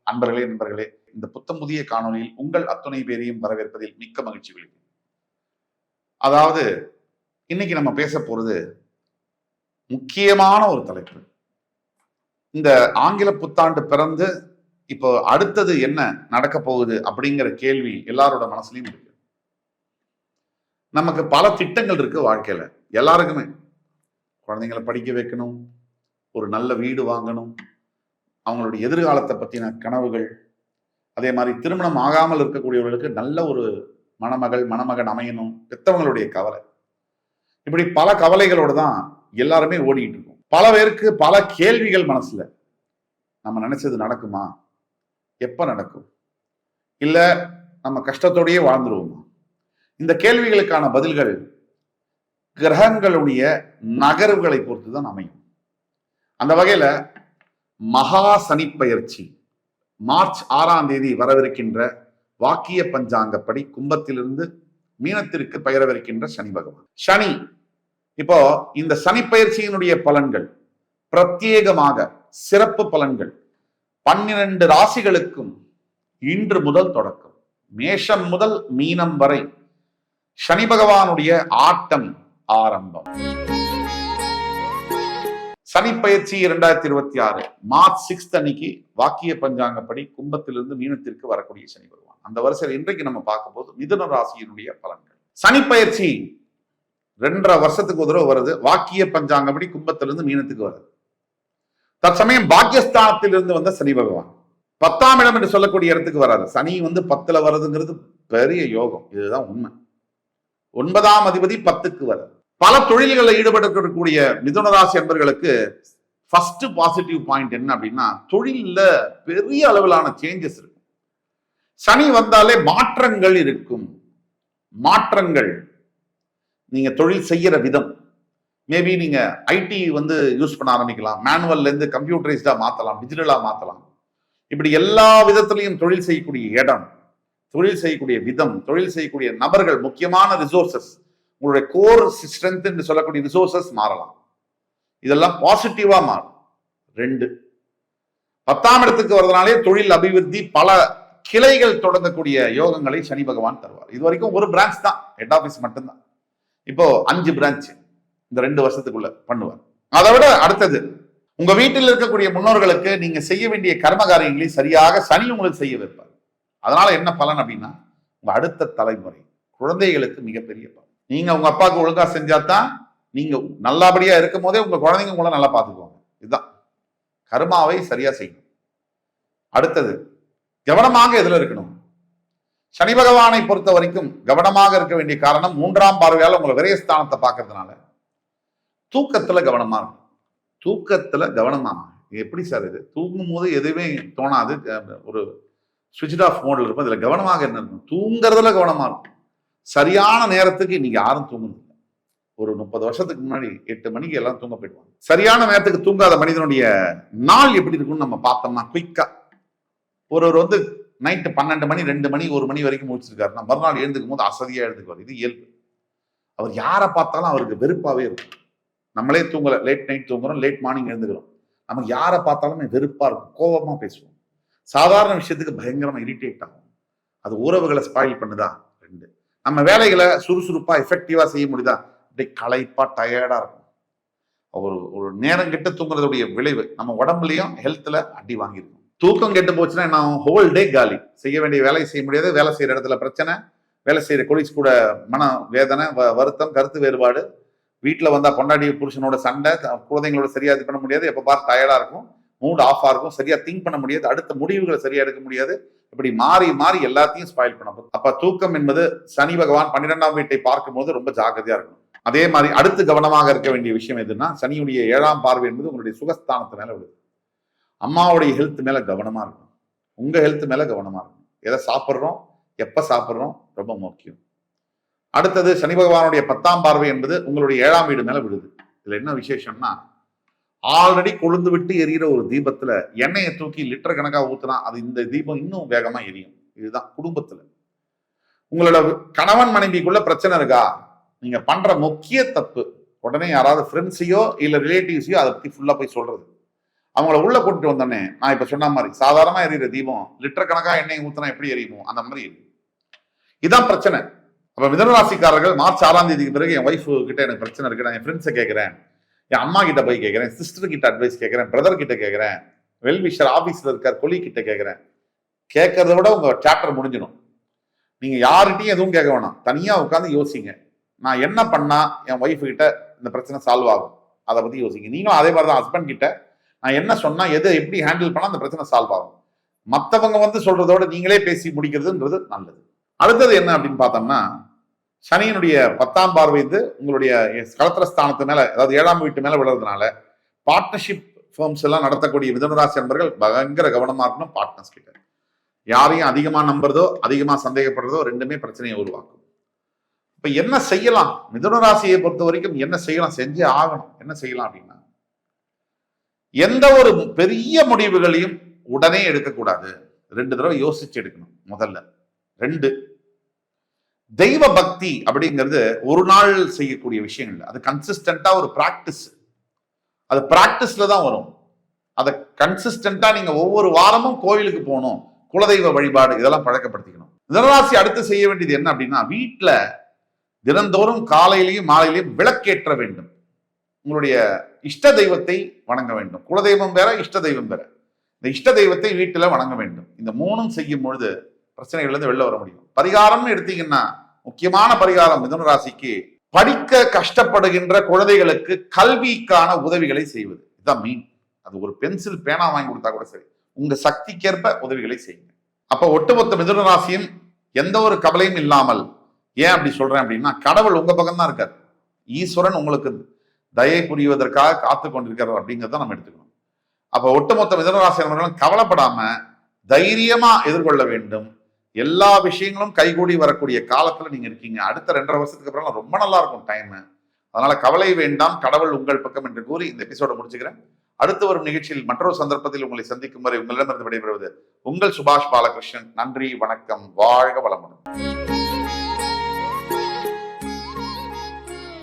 அன்பர்களே நண்பர்களே, இந்த புத்தம் புதிய காணொலியில் உங்கள் அத்துணை பேரையும் வரவேற்பதில் மிக்க மகிழ்ச்சி கொள்கிறேன். அதாவது இன்னைக்கு நம்ம பேச போறது முக்கியமான ஒரு தலைப்பு. இந்த ஆங்கில புத்தாண்டு பிறந்து இப்போ அடுத்தது என்ன நடக்க போகுது அப்படிங்கிற கேள்வி எல்லாரோட மனசுலயும் இருக்கு. நமக்கு பல திட்டங்கள் இருக்கு வாழ்க்கையில, எல்லாருக்குமே. குழந்தைங்களை படிக்க வைக்கணும், ஒரு நல்ல வீடு வாங்கணும், அவங்களுடைய எதிர்காலத்தை பற்றின கனவுகள், அதே மாதிரி திருமணம் ஆகாமல் இருக்கக்கூடியவர்களுக்கு நல்ல ஒரு மணமகன் அமையணும், பெற்றவங்களுடைய கவலை. இப்படி பல கவலைகளோடு தான் எல்லாருமே ஓடிட்டு இருக்கோம். பல பேருக்கு பல கேள்விகள் மனசுல. நம்ம நினைச்சது நடக்குமா? எப்ப நடக்கும்? இல்ல நம்ம கஷ்டத்தோடயே வாழ்ந்துருவோமா? இந்த கேள்விகளுக்கான பதில்கள் கிரகங்களுடைய நகர்வுகளை பொறுத்து தான் அமையும். அந்த வகையில மகா சனிப்பெயர்ச்சி மார்ச் 6ஆம் தேதி வரவிருக்கின்ற வாக்கிய பஞ்சாங்கப்படி கும்பத்திலிருந்து மீனத்திற்கு பெயரவிருக்கின்ற சனி பகவான். சனி இப்போ இந்த சனிப்பெயர்ச்சியினுடைய பலன்கள் பிரத்யேகமாக சிறப்பு பலன்கள் 12 ராசிகளுக்கும் இன்று முதல் தொடக்கம். மேஷம் முதல் மீனம் வரை சனி பகவானுடைய ஆட்டம் ஆரம்பம். சனிப்பெயர்ச்சி 2026 மார்ச் 6 அன்னைக்கு வாக்கிய பஞ்சாங்கப்படி கும்பத்திலிருந்து மீனத்திற்கு வரக்கூடிய சனி பகவான். அந்த வரிசையில் இன்றைக்கு நம்ம பார்க்கும் போது மிதுன ராசியினுடைய பலன்கள். சனிப்பெயர்ச்சி 2.5 வருஷத்துக்கு ஒரு தடவை வருது. வாக்கிய பஞ்சாங்கப்படி கும்பத்திலிருந்து மீனத்துக்கு வருது. தற்சமயம் பாக்கியஸ்தானத்திலிருந்து வந்த சனி பகவான் 10ஆம் இடம் என்று சொல்லக்கூடிய இடத்துக்கு வராது. சனி 10ல வர்றதுங்கிறது பெரிய யோகம், இதுதான் உண்மை. 9ஆம் அதிபதி 10க்கு வருது. பல தொழில்களில் ஈடுபடக்கூடிய மிதுன ராசி அன்பர்களுக்கு ஃபர்ஸ்ட் பாசிட்டிவ் பாயிண்ட் என்ன அப்படின்னா, தொழில பெரிய அளவிலான சேஞ்சஸ் இருக்கும். சனி வந்தாலே மாற்றங்கள் இருக்கும். மாற்றங்கள், நீங்க தொழில் செய்யற விதம், மேபி நீங்க ஐடி யூஸ் பண்ண ஆரம்பிக்கலாம், மேனுவல்ல இருந்து கம்ப்யூட்டரைஸ்டா மாத்தலாம், டிஜிட்டலா மாத்தலாம். இப்படி எல்லா விதத்திலையும் தொழில் செய்யக்கூடிய இடம், தொழில் செய்யக்கூடிய விதம், தொழில் செய்யக்கூடிய நபர்கள், முக்கியமான ரிசோர்சஸ், உங்களுடைய கோர் ஸ்ட்ரென்த் என்று சொல்லக்கூடிய ரிசோர்சஸ் மாறலாம். இதெல்லாம் பாசிட்டிவா மாறும். 2 10ஆம் இடத்துக்கு வருவதனாலே தொழில் அபிவிருத்தி, பல கிளைகள் தொடங்கக்கூடிய யோகங்களை சனி பகவான் தருவார். இது வரைக்கும் ஒரு பிரான்ச் தான், ஹெட் ஆபீஸ் மட்டும்தான். இப்போ 5 பிரான்ச் இந்த 2 வருஷத்துக்குள்ள பண்ணுவார். அதை விட அடுத்தது, உங்க வீட்டில் இருக்கக்கூடிய முன்னோர்களுக்கு நீங்க செய்ய வேண்டிய கர்ம காரியங்களை சரியாக சனி உங்களுக்கு செய்ய வைப்பார். அதனால என்ன பலன் அப்படின்னா, உங்க அடுத்த தலைமுறை குழந்தைகளுக்கு மிகப்பெரிய பலன். நீங்க உங்க அப்பாவுக்கு ஒழுங்கா செஞ்சாதான் நீங்க நல்லபடியா இருக்கும் போதே உங்க குழந்தைங்க உங்களை நல்லா பார்த்துக்குவாங்க. இதுதான் கர்மாவை சரியா செய்யணும். அடுத்தது, கவனமாக எதுல இருக்கணும்? சனி பகவானை பொறுத்த வரைக்கும் கவனமாக இருக்க வேண்டிய காரணம், 3ஆம் பார்வையால் உங்களை விரயஸ்தானத்தை பார்க்கறதுனால தூக்கத்துல கவனமா இருக்கும். தூக்கத்துல கவனமா. எப்படி சார் இது? தூங்கும் போது எதுவுமே தோணாது, ஒரு சுவிட்ச் ஆஃப் மோட்ல இருக்கும். இதுல கவனமாக என்ன இருக்கும்? தூங்குறதுல கவனமா இருக்கும். சரியான நேரத்துக்கு இன்னைக்கு யாரும் தூங்கணும். ஒரு 30 வருஷத்துக்கு முன்னாடி 8 மணிக்கு எல்லாம் தூங்க போயிடுவாங்க. சரியான நேரத்துக்கு தூங்காத மனிதனுடைய நாள் எப்படி இருக்கும்னு நம்ம பார்த்தோம்னா, குயிக்கா ஒருவர் நைட்டு 12 மணி 2 மணி 1 மணி வரைக்கும் முடிச்சிருக்காருன்னா மறுநாள் எழுந்துக்கும் போது அசதியா எழுந்துக்குவார். இது இயல்பு. அவர் யாரை பார்த்தாலும் அவருக்கு வெறுப்பாவே இருக்கும். நம்மளே தூங்கல, லேட் நைட் தூங்குறோம், லேட் மார்னிங் எழுந்துக்கிறோம். நமக்கு யாரை பார்த்தாலுமே வெறுப்பா இருக்கும், கோபமா பேசுவோம், சாதாரண விஷயத்துக்கு பயங்கரமா இரிட்டேட் ஆகும். அது உறவுகளை ஸ்பாயில் பண்ணுதா? 2 நம்ம வேலைகளை சுறுசுறுப்பா எஃபெக்டிவா செய்ய முடியுதா? அப்படியே களைப்பா டயர்டா இருக்கும். ஒரு நேரம் கெட்டு தூங்குறதுடைய விளைவு நம்ம உடம்புலயும் ஹெல்த்ல அடி வாங்கிருக்கும். தூக்கம் கெட்டு போச்சுன்னா நான் ஹோல் டே காலி, செய்ய வேண்டிய வேலையை செய்ய முடியாது, வேலை செய்யற இடத்துல பிரச்சனை, வேலை செய்யற கொலீஸ் கூட மன வேதனை, வருத்தம், கருத்து வேறுபாடு, வீட்டுல வந்தா பொண்டாடி புருஷனோட சண்டை, குழந்தைங்களோட சரியா இது பண்ண முடியாது, எப்ப பார்த்து டயர்டா இருக்கும், மூட் ஆஃபா இருக்கும், சரியா திங்க் பண்ண முடியாது, அடுத்த முடிவுகளை சரியா எடுக்க முடியாது. இப்படி மாறி மாறி எல்லாத்தையும் ஸ்பாயில் பண்ண போகுது. அப்ப தூக்கம் என்பது சனி பகவான் 12ஆம் வீட்டை பார்க்கும் போது ரொம்ப ஜாக்கிரதையா இருக்கணும். அதே மாதிரி அடுத்து கவனமாக இருக்க வேண்டிய விஷயம் எதுன்னா, சனியுடைய 7ஆம் பார்வை என்பது உங்களுடைய சுகஸ்தானத்து மேல விழுது. அம்மாவுடைய ஹெல்த் மேல கவனமா இருக்கும். உங்க ஹெல்த் மேல கவனமா இருக்கும். எதை சாப்பிட்றோம், எப்ப சாப்பிட்றோம், ரொம்ப முக்கியம். அடுத்தது, சனி பகவானுடைய 10ஆம் பார்வை என்பது உங்களுடைய 7ஆம் வீடு மேல விழுது. இதுல என்ன விசேஷம்னா, ஆல்ரெடி கொழுந்து விட்டு எரியிற ஒரு தீபத்துல எண்ணெயை தூக்கி லிட்டர் கணக்கா ஊத்துனா அது இந்த தீபம் இன்னும் வேகமா எரியும். இதுதான் குடும்பத்துல. உங்களோட கணவன் மனைவிக்குள்ள பிரச்சனை இருக்கா? நீங்க பண்ற முக்கிய தப்பு, உடனே யாராவது ஃப்ரெண்ட்ஸையோ இல்ல ரிலேட்டிவ்ஸையோ அதை பத்தி ஃபுல்லா போய் சொல்றது. அவங்கள உள்ள கூட்டிட்டு வந்தோடனே நான் இப்ப சொன்ன மாதிரி சாதாரணமா எரியுற தீபம் லிட்டர் கணக்கா எண்ணெய் ஊத்தினா எப்படி எரியுமோ அந்த மாதிரி எரியும். இதான் பிரச்சனை. அப்ப மிதுனராசிக்காரர்கள் மார்ச் 6ஆம் தேதிக்கு பிறகு என் ஒய்ஃப் கிட்ட எனக்கு பிரச்சனை இருக்கு, நான் என் ஃப்ரெண்ட்ஸை கேட்கிறேன், என் அம்மா கிட்ட போய் கேட்கிறேன், சிஸ்டர் கிட்ட அட்வைஸ் கேட்கிறேன், பிரதர் கிட்ட கேட்கிறேன், வெல்விஷர் ஆபீஸ்ல இருக்கார் கொலி கிட்ட கேட்கிறேன். கேட்கறத விட உங்க சாப்டர் முடிஞ்சிடும். நீங்க யார்கிட்டையும் எதுவும் கேட்க வேணாம், தனியா உட்காந்து யோசிங்க. நான் என்ன பண்ணா என் ஒய்ஃப் கிட்ட இந்த பிரச்சனை சால்வ் ஆகும், அதை பத்தி யோசிங்க. நீங்களும் அதே மாதிரிதான் ஹஸ்பண்ட் கிட்ட நான் என்ன சொன்னா எதை எப்படி ஹேண்டில் பண்ணா அந்த பிரச்சனை சால்வ் ஆகும். மற்றவங்க சொல்றதோட நீங்களே பேசி முடிக்கிறதுன்றது நல்லது. அடுத்தது என்ன அப்படின்னு பார்த்தோம்னா, சனியினுடைய 10ஆம் பார்வை உங்களுடைய களத்திரஸ்தானத்து மேல, அதாவது 7ஆம் வீட்டு மேல விழுறதுனால பார்ட்னர்ஷிப் ஃபர்ம்ஸ் எல்லாம் நடத்தக்கூடிய மிதுனராசி நண்பர்கள் பயங்கர கவனமா இருக்கணும். பார்ட்னர்ஸ் கிட்ட யாரையும் அதிகமா நம்புறதோ அதிகமா சந்தேகப்படுறதோ ரெண்டுமே பிரச்சனையை உருவாக்கும். இப்ப என்ன செய்யலாம்? மிதுனராசியை பொறுத்த வரைக்கும் என்ன செய்யலாம்? செஞ்சே ஆகணும். என்ன செய்யலாம் அப்படின்னா, எந்த ஒரு பெரிய முடிவுகளையும் உடனே எடுக்கக்கூடாது. 2 தடவை யோசிச்சு எடுக்கணும். முதல்ல 2, தெய்வ பக்தி அப்படிங்கிறது ஒரு நாள் செய்யக்கூடிய விஷயங்கள், அது கன்சிஸ்டன்டா ஒரு பிராக்டிஸ். அது பிராக்டிஸ்ல தான் வரும். அதை கன்சிஸ்டன்டா நீங்க ஒவ்வொரு வாரமும் கோயிலுக்கு போகணும், குலதெய்வ வழிபாடு இதெல்லாம் பழக்கப்படுத்திக்கணும். மிதுனராசி அடுத்து செய்ய வேண்டியது என்ன அப்படின்னா, வீட்டுல தினந்தோறும் காலையிலையும் மாலையிலையும் விளக்கேற்ற வேண்டும். உங்களுடைய இஷ்ட தெய்வத்தை வணங்க வேண்டும். குலதெய்வம் வேற, இஷ்ட தெய்வம் வேற. இந்த இஷ்ட தெய்வத்தை வீட்டுல வணங்க வேண்டும். இந்த 3ம் செய்யும் பொழுது பிரச்சனைகள் இருந்து வெளில வர முடியும். பரிகாரம்னு எடுத்தீங்கன்னா, முக்கியமான பரிகாரம் மிதுனராசிக்கு படிக்க கஷ்டப்படுகின்ற குழந்தைகளுக்கு கல்விக்கான உதவிகளை செய்வது. இதுதான் மீன். அது ஒரு பென்சில் பேனா வாங்கி கொடுத்தா கூட சரி, உங்க சக்திக்கேற்ப உதவிகளை செய்யுங்க. அப்ப ஒட்டுமொத்த மிதுனராசியும் எந்த ஒரு கவலையும் இல்லாமல், ஏன் அப்படி சொல்றேன் அப்படின்னா, கடவுள் உங்க பக்கம் தான் இருக்கார். ஈஸ்வரன் உங்களுக்கு தயை புரிவதற்காக காத்து கொண்டிருக்கிறார் அப்படிங்கிறத நம்ம எடுத்துக்கணும். அப்ப ஒட்டுமொத்த மிதுனராசி நண்பர்களும் கவலைப்படாம தைரியமா எதிர்கொள்ள வேண்டும். எல்லா விஷயங்களும் கைகூடி வரக்கூடிய காலத்துல நீங்க இருக்கீங்க. அடுத்த 2.5 வருஷத்துக்கு அப்புறம் ரொம்ப நல்லா இருக்கும் டைம். அதனால கவலை வேண்டாம், கடவுள் உங்கள் பக்கம் என்று கூறி இந்த எபிசோட முடிச்சுக்கிறேன். அடுத்து வரும் நிகழ்ச்சியில் மற்றொரு சந்தர்ப்பத்தில் உங்களை சந்திக்கும் வரை உங்களிடமிருந்து விடைபெறுவது உங்கள் சுபாஷ் பாலகிருஷ்ணன். நன்றி, வணக்கம், வாழ்க வளமுடன்.